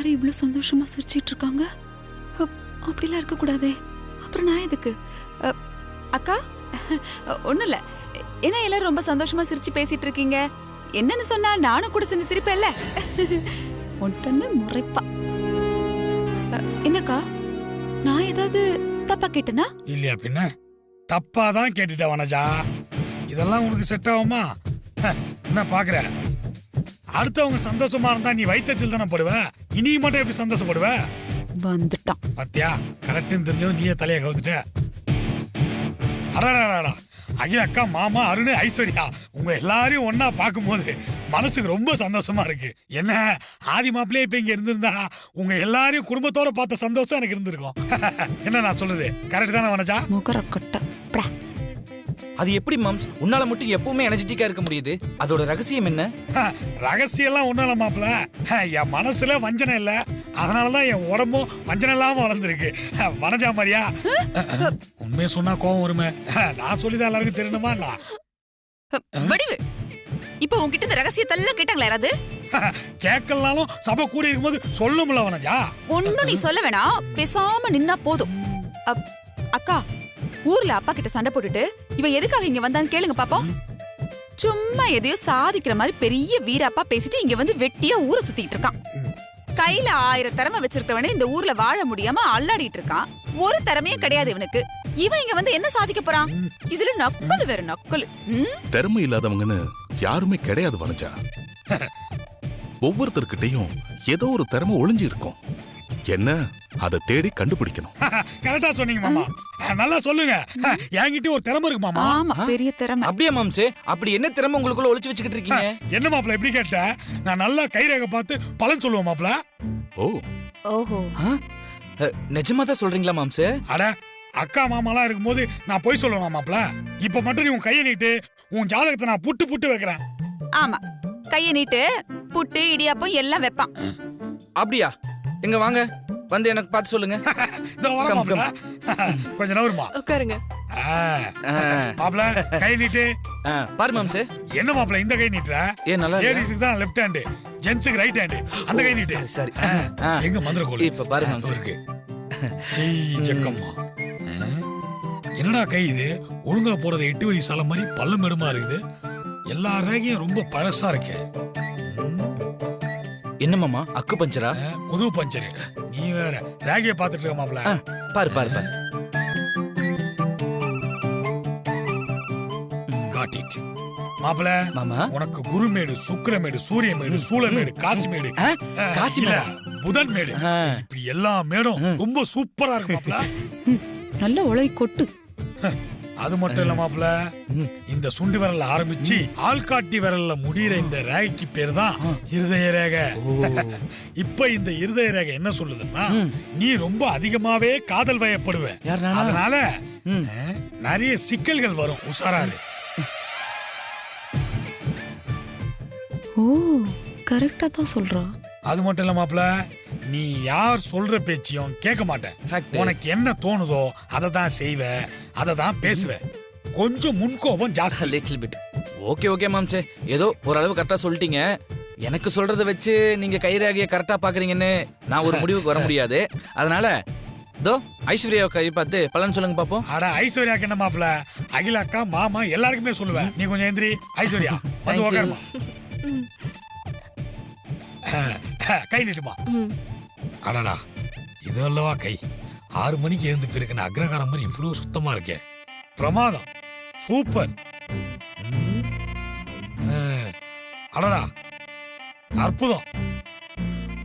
எல்லாரும் இவ்வளவு சந்தோஷமா சிரிச்சிட்டு இருக்காங்க. அப்படிலாம் இருக்க கூடாதே. அப்புறம் நான் எதுக்கு? அக்கா ஒண்ணும் இல்ல. என்ன எல்லாரும் ரொம்ப சந்தோஷமா சிரிச்சு பேசிட்டு இருக்கீங்க? என்னன்னு சொன்னா நானும் கூட சேர்ந்து சிரிப்பேன்ல. ஒன்றுன்னு முறைப்பா. என்னக்கா, நான் ஏதாவது தப்பா கேட்டனா? இல்லையா பின்ன தப்பாதான் கேட்டுட்ட வனஜா. இதெல்லாம் உனக்கு செட் ஆகுமா? என்ன பாக்குற? அடுத்தவங்க சந்தோஷமா இருந்தா நீ வயிற்றுச்சல் தானே போடுவ. இனி மட்டும் எப்படி சந்தோஷப்படுவ? வந்துட்டான் பாத்தியா, கரெக்ட்னு தெரிஞ்சது நீயே தலையை கவுத்துட்ட. அடடா, அகில அக்கா, மாமா, அருண், ஐஸ்வர்யா உங்க எல்லாரையும் ஒன்னா பார்க்கும்போது மனசுக்கு ரொம்ப சந்தோஷமா இருக்கு. என்ன ஆதி மாப்பிள்ளையே இப்ப இங்க இருந்திருந்தா உங்க எல்லாரையும் குடும்பத்தோட பார்த்த சந்தோஷம் எனக்கு இருந்திருக்கும். என்ன நான் சொல்லுது கரெக்ட் தானே வனஜா? முகர கொட்ட. அது எப்படி மாம்ஸ் உன்னால மட்டும் எப்பவுமே எனர்ஜெட்டிக்கா இருக்க முடியுது? அதோட ரகசியம் என்ன? ரகசியம் எல்லாம் ஒண்ணும் இல்ல மாப்பிள்ள. என் மனசுல வஞ்சனை இல்ல, அதனாலதான் என் உடம்பும் வஞ்சனை இல்லாம வளர்ந்துருக்கு. வனஜா மாதிரியா? உண்மையை சொன்னா கோவம் வருமே. நான் சொல்லிதான் எல்லாருக்கும் தெரியணுமா? வடிவு, இப்ப உன்கிட்ட இந்த ரகசியத்தெல்லாம் கேட்டாங்களா யாராவது? கேட்கலனாலும் சபை கூடி இருக்கும்போது சொல்லும்ல வனஜா. ஒன்னும் நீ சொல்ல வேணாம், பேசாம நின்னா போதும். அக்கா, ஊர்ல அப்பா கிட்ட சண்டை போட்டுட்டு இவன் எதுக்காக இங்க வந்தான்னு கேளுங்க பாப்போம். சும்மா எதையோ சாதிக்கிற மாதிரி பெரிய வீரப்பா பேசிட்டு இங்க வந்து வெட்டியா ஊரை சுத்திட்டு இருக்கான். கையில 1000 திறமை வச்சிருக்கவனே இந்த ஊர்ல வாழ முடியாம அல்லாடிட்டு இருக்கான். ஒரு திறமையும் கிடையாது இவனுக்கு. இவன் இங்க வந்து என்ன சாதிக்க போறான்? இதுல நக்கல் வேற நக்கல். திறமை இல்லாதவங்கன்னு யாருமே கிடையாது வனஜா. ஒவ்வொருத்தர்கிட்டையும் ஏதோ ஒரு திறமை ஒளிஞ்சு இருக்கும். என்ன அதை தேடி கண்டுபிடிக்கணும். கரெக்டா சொன்னீங்க மாமா. நல்லா சொல்லுங்க. என்கிட்ட ஒரு திறமை இருக்கு மாமா. ஆமா, பெரிய திறமை. அப்படியே மாம்ஸ், அப்படி என்ன திறமை உங்களுக்குள்ள ஒளிச்சு வச்சுக்கிட்டு இருக்கீங்க? என்ன மாப்பிள்ள எப்படி கேட்ட? நான் நல்லா கைரேகை பார்த்து பலன் சொல்லுவேன் மாப்பிள்ள. ஓஹோ, நிஜமா தான் சொல்றீங்களா மாம்ஸ்? அட, அக்கா மாமாலாம் இருக்கும்போது நான் போய் சொல்லுவேன் மாப்பிள்ள. இப்ப மட்டும் நீ உன் கையை நீட்டு, உன் ஜாதகத்தை நான் புட்டு புட்டு வைக்கிறேன். ஆமா, கைய நீட்டு புட்டு இடியாப்பம் எல்லாம் வைப்பான். அப்படியா? எங்க வாங்க, வந்து எனக்கு பார்த்து சொல்லுங்க. கொஞ்சம் நவருமா உட்காருங்க. மாப்பிள்ள கை நீட்டு. பாரு மாம்ஸ். என்ன மாப்பிள்ள இந்த கை நீட்டுற? ஏன் நல்லா லேடிஸ்க்கு தான் லெஃப்ட் ஹேண்ட், ஜென்ட்ஸ்க்கு ரைட் ஹேண்ட். அந்த கை நீட்டு. சரி. எங்க மந்திர கோல் இப்ப பாரு மாம்ஸ் இருக்கு. ஜெய் ஜக்கம்மா. என்னடா கை இது? ஒழுங்கா போறது 8 வழி சாலை மாதிரி பள்ளம் மேடுமா இருக்குது. எல்லா ரேகையும் ரொம்ப பழசா இருக்கு. என்ன மாமா, அக்கு பஞ்சரா? புது பஞ்சரு. நீ வேற ரேகையை பார்த்துட்டு இருக்க மாப்பிள்ள. பாரு பாரு பாரு. காட்டிட் மாப்பிள்ள. மாமா, உனக்கு குருமேடு, சுக்கிரமேடு, சூரியமேடு, சூளமேடு, காசிமேடு, காசிமேடா, புதன் மேடு, இப்படி எல்லா மேடும் ரொம்ப சூப்பரா இருக்கு மாப்பிள்ள. நல்ல உளறி கொட்டு. அது மட்டும் இல்ல மாப்பிள்ள, இந்த சுண்டி விரல்ல ஆரம்பிச்சு ஆள்காட்டி விரல்ல முடிகிற இந்த ரேகைக்கு பேர் தான் இருதய ரேகை. இப்ப இந்த இருதய ரேகை என்ன சொல்லுதுன்னா, நீ ரொம்ப அதிகமாவே காதல் வயப்படுவ. அதனால நிறைய சிக்கல்கள் வரும். உசாராரு. ஓ, கரெக்டா தான் சொல்றான். அது மட்டும் இல்ல மாப்பிள்ள, நீ யார் சொல்ற பேச்சியும் கேட்க மாட்டேன். உனக்கு என்ன தோணுதோ அதை தான் செய்வ, அதை தான் பேசுவ. கொஞ்சம் முன்கோபம் ஜாஸ்தி. Little bit. Okay okay moms, ஏதோ ஓரளவு கரெக்டா சொல்லிட்டீங்க. எனக்கு சொல்றதை வச்சு நீங்க கைரேகையை கரெக்டா பாக்குறீங்கன்னு நான் ஒரு முடிவுக்கு வர முடியாது. அதனால தோ ஐஸ்வர்யாவை கை பார்த்து பலன் சொல்லுங்க பாப்போம். அட, ஐஸ்வர்யாக்கு என்ன மாப்பிள்ள, அகில அக்கா, மாமா எல்லாருக்குமே சொல்லுவேன். நீ கொஞ்சம் எந்திரி. ஐஸ்வர்யா வந்து உட்காருமா. கை நீட்டுமா. அடடா, இது அல்லவா கை. 6 மணிக்கு எழுந்து பிறகு அக்ரகாரம் மாதிரி இவ்வளவு சுத்தமா இருக்கே. பிரமாதம், சூப்பர். அடடா, அற்புதம்.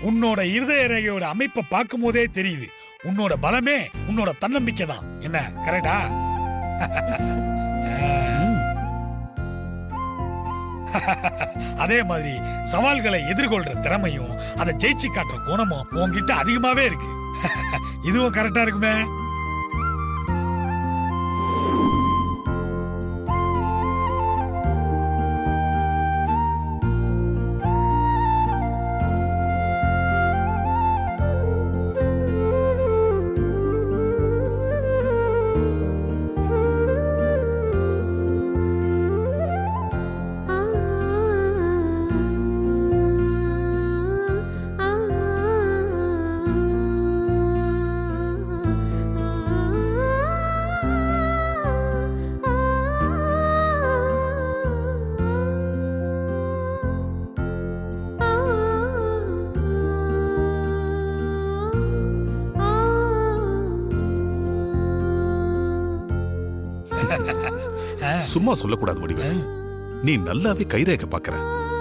உன்னோட இருதய ரேகையோட அமைப்பை பார்க்கும் போதே தெரியுது. உன்னோட பலமே உன்னோட தன்னம்பிக்கை தான். என்ன கரெக்டா? அதே மாதிரி சவால்களை எதிர்கொள்ற திறமையும் அதை ஜெயிச்சு காட்டுற குணமும் உன்கிட்ட அதிகமாவே இருக்கு. இதுவும் கரெக்டா இருக்குமே. சும்மா சொல்லக்கூடாது வடிவேல். நீ நல்லாவே கைரேகை பாக்குற,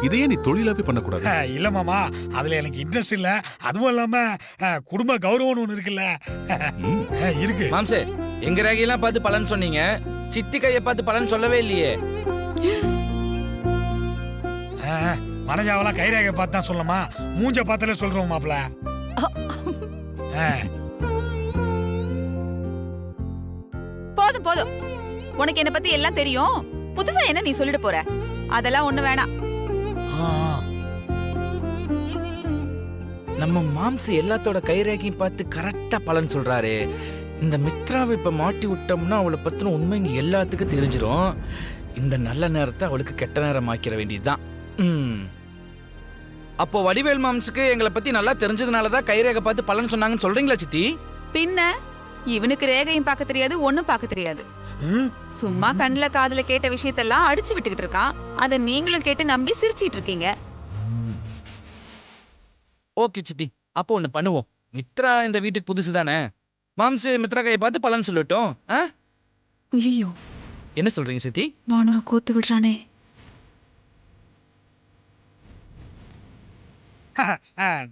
இதையே நீ தொழிலாவே பண்ணக்கூடாது. இல்ல மாமா, அதுல எனக்கு இன்ட்ரெஸ்ட் இல்ல. அதுவும் இல்லாம குடும்ப கௌரவம்னு ஒண்ணு இருக்குல்ல. இருக்கு மாம்சே. எங்க ரேகையெல்லாம் பார்த்து பலன் சொன்னீங்க, சித்தி கையை பார்த்து பலன் சொல்லவே இல்லையே. மனஜாவெல்லாம் கைரேகை பார்த்து தான் சொல்லமா, மூஞ்ச பார்த்தாலே சொல்றோம் மாப்ள. போதும் போதும், உனக்கு என்ன பத்தி எல்லாம் தெரியும். புதுசா என்ன நீ சொல்லிட போற? அதெல்லாம் ஒண்ணு வேணாம். நம்ம மாம்சு எல்லாத்தோட கைரேகையும் பார்த்து கரெக்டா பலன் சொல்றாரு. இந்த மித்ராவை இப்ப மாட்டி விட்டோம்னா அவளை பத்தின உண்மை இங்க எல்லாத்துக்கும் தெரிஞ்சிடும். இந்த நல்ல நேரத்தை அவளுக்கு கெட்ட நேரம் ஆக்கிற வேண்டியதுதான். அப்போ வடிவேல் மாம்சுக்கு எங்களை பத்தி நல்லா தெரிஞ்சதுனாலதான் கைரேகை பார்த்து பலன் சொன்னாங்கன்னு சொல்றீங்களா சித்தி? பின்ன இவனுக்கு ரேகையும் பார்க்க தெரியாது, ஒண்ணும் பார்க்க தெரியாது. சும்மா கண்ணுல காதுல கேட்ட விஷயத்தெல்லாம் அடிச்சு விட்டுக்கிட்டு இருக்கான். அத நீங்களும் கேட்டு நம்பி சிரிச்சிட்டு இருக்கீங்க. ஓகே சித்தி, அப்போ ஒண்ணு பண்ணுவோம். மித்ரா இந்த வீட்டுக்கு புதுசு தானே, மாம்சு மித்ரா கையை பார்த்து பலன் சொல்லட்டும். ஐயோ, என்ன சொல்றீங்க சித்தி? வானா கோத்து விடுறானே.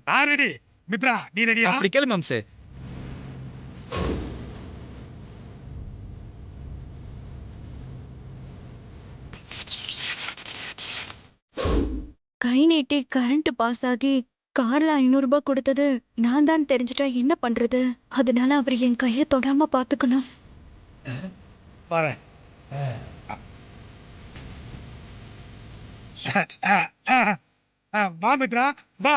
நான் ரெடி. மித்ரா நீ ரெடியா? அப்படி கேளு மாம்சு. கை நீட்டி கரண்ட் பாஸ் ஆகி கார்ல 500 ரூபாய் கொடுத்தது நான் தான் தெரிஞ்சுட்டா என்ன பண்றது? அதனால அவர் என் கையை தொடாம பாத்துக்கணும். பாரு. வா மித்ரா வா.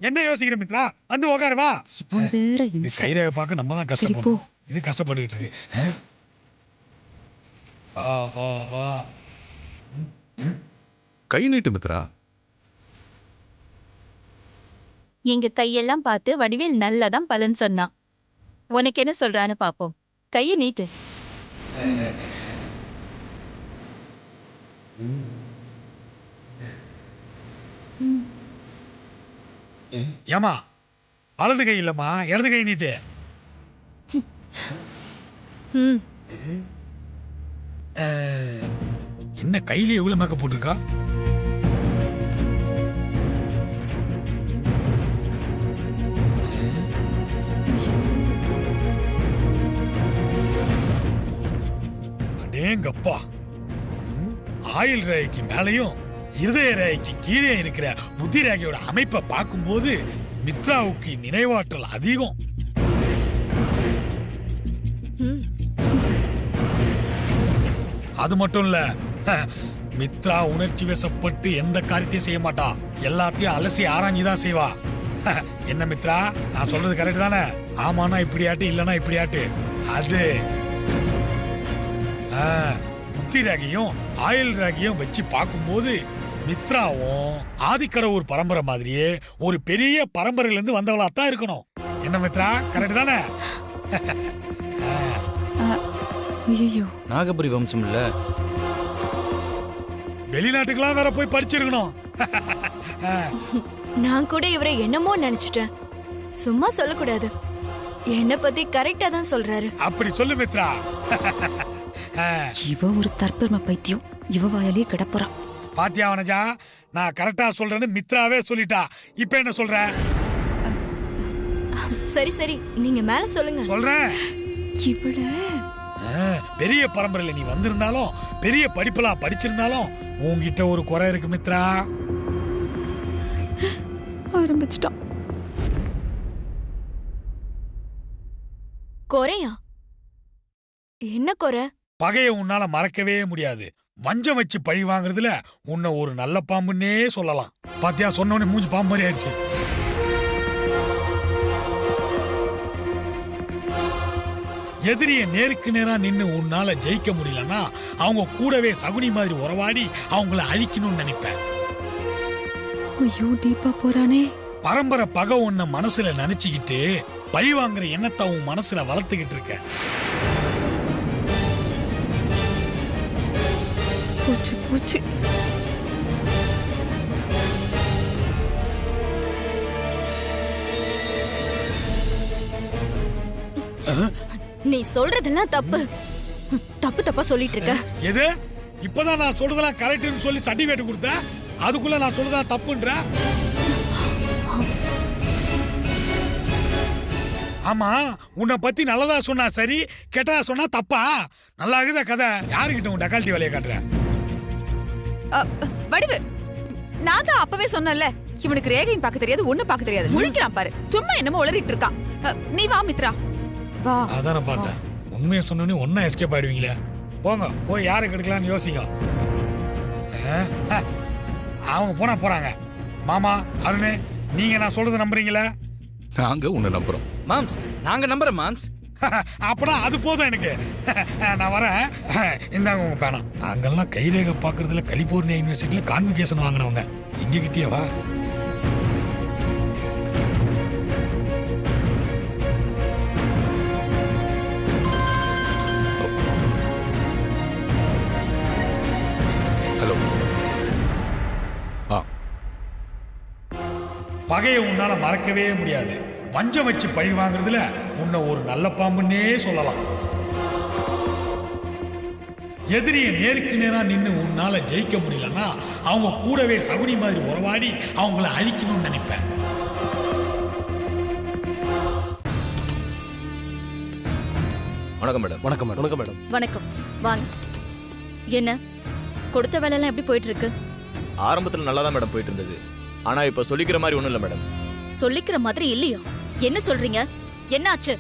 என்ன யோசிக்கிற மித்ரா? வந்து உட்காரு வா. வேற கைரேகை பார்க்க நம்ம தான் கஷ்டப்படும். இது கஷ்டப்பட்டுக்கிட்டு இருக்கு. கை நீட்டு மித்ரா. எங்க கையெல்லாம் பார்த்து வடிவேல் நல்லதான் பலன் சொன்னான். உனக்கு என்ன சொல்றான்னு பாப்போம். கையை நீட்டு. ஏமா, வலது கை இல்லம்மா, இடது கை நீட்டு. என்ன கையில எவ்வளவு மேக்கப் போட்டிருக்கா? அடேங்கப்பா, ஆயில் ரேகைக்கு மேலையும் இருதய ரேகைக்கு கீழே இருக்கிற புத்தி ரேகையோட அமைப்பை பார்க்கும்போது மித்ராவுக்கு நினைவாற்றல் அதிகம். அது மட்டும் இல்ல, மித்ரா உணர்ச்சி வசப்பட்டு எந்த காரியத்தையும் செய்ய மாட்டா. எல்லாத்தையும் அலசி ஆராய்ஞ்சுதான் செய்வா. என்ன மித்ரா, நான் சொல்றது கரெக்ட் தானே? ஆமானா இப்படியாட்டு, இல்லனா இப்படியாட்டு. அது புத்தி ரேகையும் ஆயில் ரேகையும் வச்சு பார்க்கும்போது மித்ராவும் ஆதிக்கடவுர் பரம்பரை மாதிரியே ஒரு பெரிய பரம்பரையில இருந்து வந்தவளாத்தான் இருக்கணும். என்ன மித்ரா, கரெக்ட் தானே? ஐயோ, நாகபுரி வம்சம் இல்ல, வெளிநாட்டுக்கெல்லாம் வேற போய் படிச்சிருக்கணும். நான் கூட இவரை என்னமோ நினைச்சிட்டேன். சும்மா சொல்லக்கூடாது. என்ன பத்தி கரெக்டா தான் சொல்றாரு. அப்படி சொல்லு மித்ரா. இவ ஒரு தற்பெருமை பைத்தியம். இவ வாயாலே கிடப்புறான். பாத்தியா வனஜா, நான் கரெக்டா சொல்றேன்னு மித்ராவே சொல்லிட்டா. இப்ப என்ன சொல்ற? சரி சரி, நீங்க மேல சொல்லுங்க. சொல்றேன். இவள பெரிய பரம்பரையில நீ வந்திருந்தாலும், பெரிய படிப்பெல்லாம் படிச்சிருந்தாலும் உன்கிட்ட ஒரு குறை இருக்கு மித்ரா. ஆரம்பிச்சிட்டான். குறையா? என்ன குறை? பகைய உன்னால மறக்கவே முடியாது. வஞ்சம் வச்சு பழி வாங்குறதுல உன்னை ஒரு நல்ல பாம்புன்னே சொல்லலாம். பாத்தியா, சொன்னோடனே மூஞ்சி பாம்பு மாதிரி ஆயிடுச்சு. எதிரிய நேருக்கு நேரா நின்னு உன்னால ஜெயிக்க முடியலன்னா அவங்க கூடவே சகுனி மாதிரி உறவாடி அவங்கள அழிக்கணும்னு நினைப்பேன். ஐயோ, டீப்பா போறானே. பரம்பரை பகை உன்னை மனசுல நினைச்சுக்கிட்டு பழி வாங்குற எண்ணத்தை உன் மனசுல வளர்த்துக்கிட்டு இருக்க. போச்சு போச்சு. நீ சொல்றதெல்லாம் தப்பு. தப்பு தப்பா சொல்லிட்டு இருக்க. எது இப்பதான் நான் சொல்றதெல்லாம் கரெக்ட்னு சொல்லி சர்டிபிகேட் கொடுத்த, அதுக்குள்ள நான் சொல்றதா தப்புன்ற? ஆமா, உன்னை பத்தி நல்லதா சொன்னா சரி, கெட்டதா சொன்னா தப்பா? நல்லா இருக்குதா கதை? யாருக்கிட்ட உன் டக்கால்ட்டி வேலையை காட்டுற? வடிவு, நான் தான் அப்பவே சொன்னேன்ல, இவனுக்கு ரேகையும் பார்க்க தெரியாது, ஒண்ணு பார்க்க தெரியாது, முழிக்கிறான் பாரு. சும்மா என்னமோ உளறிட்டு இருக்கான். நீ வா மித்ரா, வா. அதான் நான் பார்த்தேன். உண்மையை சொன்னோன்னே ஒன்னா எஸ்கேப் ஆயிடுவீங்களே. போங்க, போய் யாருக்கு எடுக்கலாம்னு யோசிங்க. அவங்க போனா போறாங்க. மாமா, அருணே, நீங்க நான் சொல்றது நம்புறீங்களா? நாங்க உன்னை நம்புறோம் மாம்ஸ். நாங்க நம்புறோம் மாம்ஸ். அப்படா அது போதும் எனக்கு. நான் வரேன். இந்தாங்க உங்க பேனா. நாங்கெல்லாம் கைரேகை பாக்குறதுல கலிபோர்னியா யூனிவர்சிட்டியில கான்விகேஷன் வாங்கினவங்க. எங்க கிட்டே வா. ஹலோ. பகையை உன்னால மறக்கவே முடியாது. பஞ்சம் வச்சு பழி வாங்குறதுல உன்னை ஒரு நல்ல பாம்புன்னே சொல்லலாம். எதிரியை நேருக்கு நேரா நின்று உன்னால ஜெயிக்க முடியலன்னா அவங்க கூடவே சகுனி மாதிரி உறவாடி அவங்கள அழிக்கணும்னு நினைப்பேன். வணக்கம் மேடம். வணக்கம் மேடம். வணக்கம் மேடம். வணக்கம், வாங்க. என்ன கொடுத்த வேலையெல்லாம் எப்படி போயிட்டு இருக்கு? ஆரம்பத்தில் நல்லா தான் மேடம் போயிட்டு இருந்தது. ஆனா இப்ப சொல்லிக்கிற மாதிரி ஒண்ணும் இல்லை மேடம். சொல்லிக்கிற மாதிரி இல்லையா? என்ன சொல்றீங்க? என்ன ஆச்சு?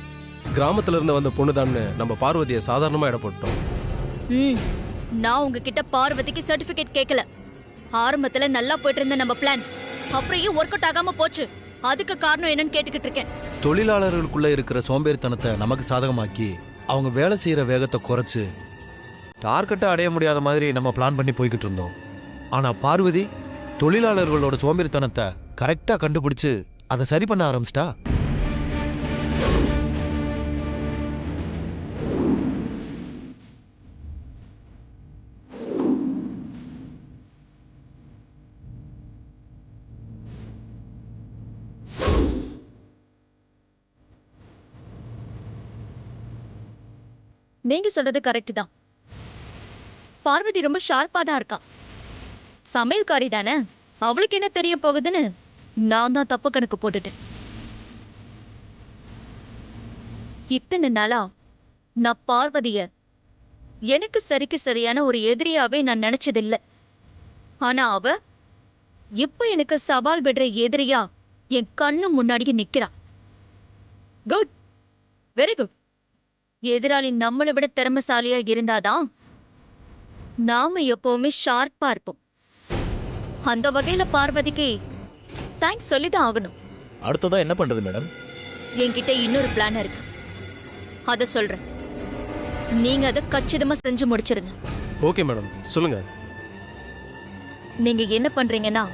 கிராமத்துல இருந்து வந்த பொண்ணுதான்னு நம்ம பார்வதியை சாதாரணமா இட போட்டோம். நான் உங்ககிட்ட பார்வதிக்கு சர்டிபிகேட் கேட்கல. ஆரம்பத்துல நல்லா போயிட்டு இருந்த நம்ம பிளான் அப்புறம் ஏன் ஒர்க் அவுட் ஆகாம போச்சு? அதுக்கு காரணம் என்னன்னு கேட்டுக்கிட்டு இருக்கேன். தொழிலாளர்களுக்குள்ள இருக்கிற சோம்பேறித்தனத்தை நமக்கு சாதகமாக்கி அவங்க வேலை செய்யற வேகத்தை குறைச்சு டார்கெட்டை அடைய முடியாத மாதிரி நம்ம பிளான் பண்ணி போய்கிட்டு இருந்தோம். ஆனா பார்வதி தொழிலாளர்களோட சோம்பேறித்தனத்தை கரெக்டா கண்டுபிடிச்சு அதை சரி பண்ண ஆரம்பிச்சிட்டா. நீங்க சொல்றது கரெக்ட் தான். பார்வதி ரொம்ப ஷார்ப்பா தான் இருக்கா. சமையல்காரி தானே, அவளுக்கு என்ன தெரிய போகுதுன்னு நான் தான் தப்பு கணக்கு போட்டுட்டேன். இத்தனை நாளா நான் பார்வதிய எனக்கு சரிக்கு சரியான ஒரு எதிரியாவே நான் நினைச்சதில்லை. ஆனா அவ இப்ப எனக்கு சவால் விடுற எதிரியா என் கண்ணு முன்னாடியே நிக்கிறா. Good, very good. எதிராளி நம்மளை விட திறமைசாலியா இருந்தாதான் நாம எப்பவுமே ஷார்ப்பா இருப்போம். அந்த வகையில பார்வதிக்கு தேங்க்ஸ் சொல்லிதான் ஆகணும். அடுத்ததா என்ன பண்றது மேடம்? என்கிட்ட இன்னொரு பிளான் இருக்கு, அத சொல்றேன். நீங்க அதை கச்சிதமா செஞ்சு முடிச்சிருங்க. ஓகே மேடம், சொல்லுங்க. நீங்க என்ன பண்றீங்கன்னா,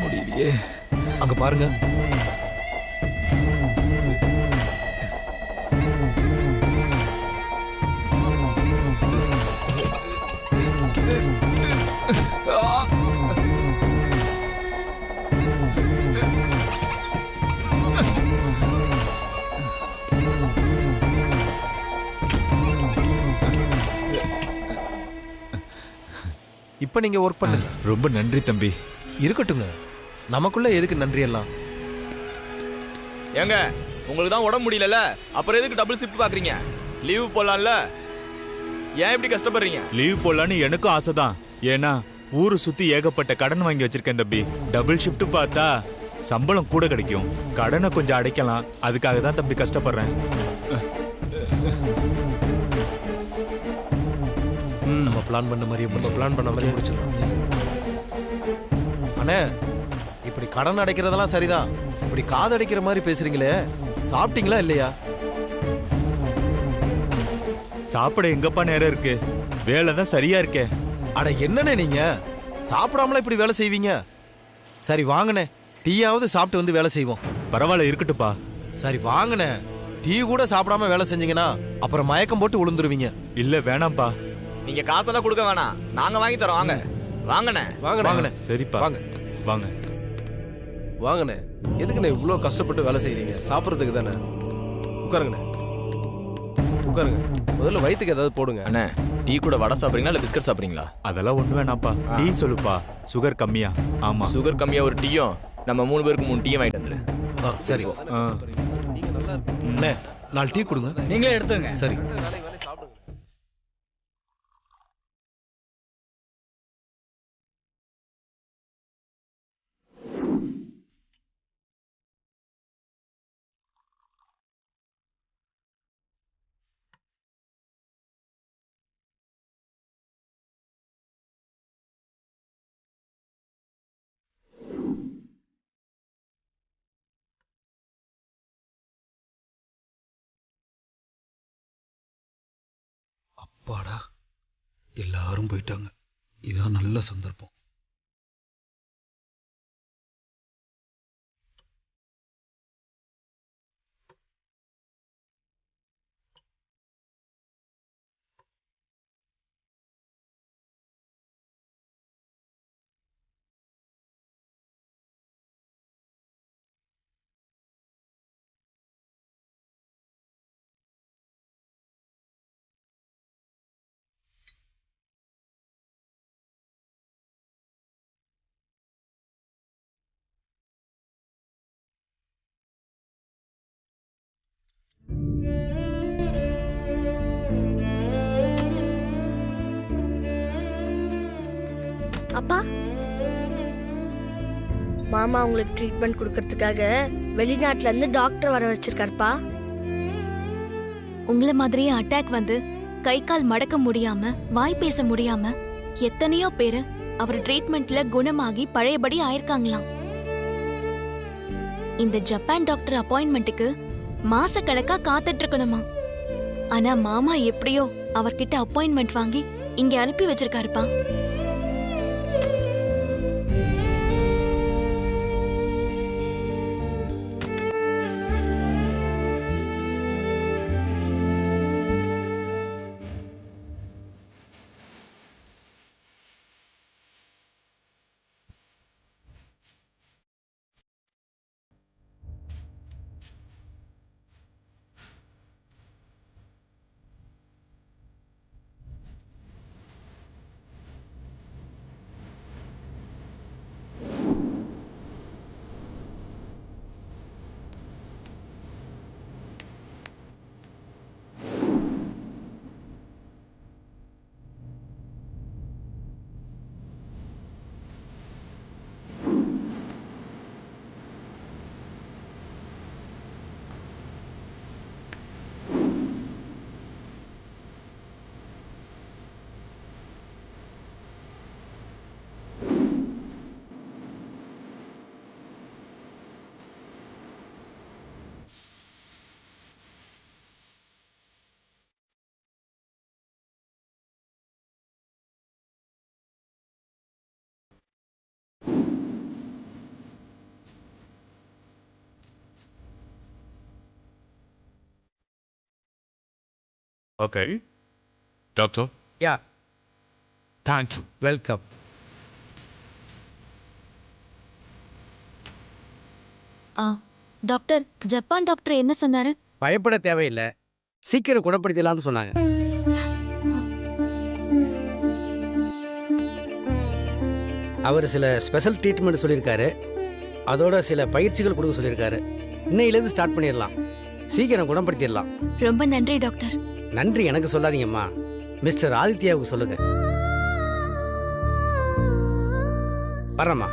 முடியலையே. அங்க பாருங்க. இப்ப நீங்க ஒர்க் பண்ணுங்க. ரொம்ப நன்றி தம்பி. இருக்கட்டுங்க, நமக்குள்ள எதுக்கு நன்றி எல்லாம்? ஏங்க, உங்களுக்கு தான் உடம்பு முடியல, அப்புறம் எதுக்கு டபுள் ஷிஃப்ட் பாக்குறீங்க? லீவ் போடலாம்ல. ஏன் இப்படி கஷ்டப்படுறீங்க? லீவ் போடலான்னு எனக்கும் ஆசைதான். ஏன்னா ஊரு சுத்தி ஏகப்பட்ட கடன் வாங்கி வச்சிருக்கேன் தம்பி. டபுள் ஷிஃப்ட் பார்த்தா சம்பளம் கூட கிடைக்கும், கடனை கொஞ்சம் அடைக்கலாம். அதுக்காக தான் தம்பி கஷ்டப்படுறேன். நம்ம பிளான் பண்ண மாதிரியே நம்ம பிளான் பண்ண மாதிரி முடிச்சிடலாம். அண்ணே இப்படி கடன் அடைக்கிறதெல்லாம் சரிதான், இப்படி காது அடைக்கிற மாதிரி பேசுறீங்களே, சாப்பிட்டீங்களா இல்லையா? சாப்பிட எங்கப்பா நேரம் இருக்கு, வேலை தான் சரியா இருக்கே. அட என்னண்ணே நீங்க சாப்பிடாமல இப்படி வேலை செய்வீங்க? சரி வாங்கண்ணே, டீயாவது சாப்பிட்டு வந்து வேலை செய்வோம். பரவாயில்ல இருக்கட்டுப்பா. சரி வாங்கண்ணே, டீ கூட சாப்பிடாம வேலை செஞ்சீங்கன்னா அப்புறம் மயக்கம் போட்டு விழுந்துருவீங்க. இல்ல வேணாம்ப்பா. நீங்க காசெல்லாம் கொடுக்க வேணாம், நாங்க வாங்கி தரோம். வாங்க வாங்கண்ணே. வாங்கண்ணே. சரிப்பா வாங்க வாங்க வாங்கண்ணே, எதுக்குண்ணே இவ்வளோ கஷ்டப்பட்டு வேலை செய்கிறீங்க? சாப்பிட்றதுக்கு தானே. உட்காருங்கண்ணே, உட்காருங்க. முதல்ல வயிற்றுக்கு ஏதாவது போடுங்க. அண்ணே டீ கூட வடை சாப்பிட்றீங்களா இல்லை பிஸ்கட் சாப்பிட்றீங்களா? அதெல்லாம் ஒண்ணு வேணாம்ப்பா, டீ சொல்லுப்பா. சுகர் கம்மியா? ஆமா சுகர் கம்மியா ஒரு டீயும் நம்ம 3 பேருக்கு 3 டீயும் வாங்கிட்டு வந்துரு. சரி நீங்க நல்லா இருக்கீங்க. அண்ணே 4 டீ கொடுங்க. நீங்களே எடுத்துங்க. சரி வேலை சாப்பிடுங்க. அப்பாடா, எல்லாரும் போயிட்டாங்க. இதான் நல்ல சந்தர்ப்பம். அப்பா, மாமா உங்களுக்கு ட்ரீட்மெண்ட் கொடுக்கறதுக்காக வெளிநாட்டுல இருந்து டாக்டர் வர வச்சிருக்காருப்பா. உங்களை மாதிரியே அட்டாக் வந்து கை கால் மடக்க முடியாம வாய் பேச முடியாம எத்தனையோ பேரு அவர் ட்ரீட்மெண்ட்ல குணமாகி பழையபடி ஆயிருக்காங்களாம். இந்த ஜப்பான் டாக்டர் அப்பாயின்மெண்ட்டுக்கு மாசக்கணக்கா காத்துட்டு இருக்கணுமா. ஆனா மாமா எப்படியோ அவர்கிட்ட அப்பாயின்மெண்ட் வாங்கி இங்க அனுப்பி வச்சிருக்காருப்பா. Okay. Doctor? Yeah. Thank you. Welcome. Doctor, Japan doctor என்ன சொன்னாரு? பயப்பட தேவையில்லை, சீக்கிரம் குணப்படுத்தலாம்னு சொன்னாங்க. அவர் சில ஸ்பெஷல் ட்ரீட்மெண்ட் சொல்லியிருக்காரு, அதோட சில பயிற்சிகள் கொடுக்க சொல்லியிருக்காரு. இன்னையிலேருந்து ஸ்டார்ட் பண்ணிடலாம், சீக்கிரம் குணப்படுத்திடலாம். ரொம்ப நன்றி டாக்டர். நன்றி எனக்கு சொல்லாதீங்கம்மா, மிஸ்டர் ஆதித்யாவுக்கு சொல்லுங்க. வரேம்மா.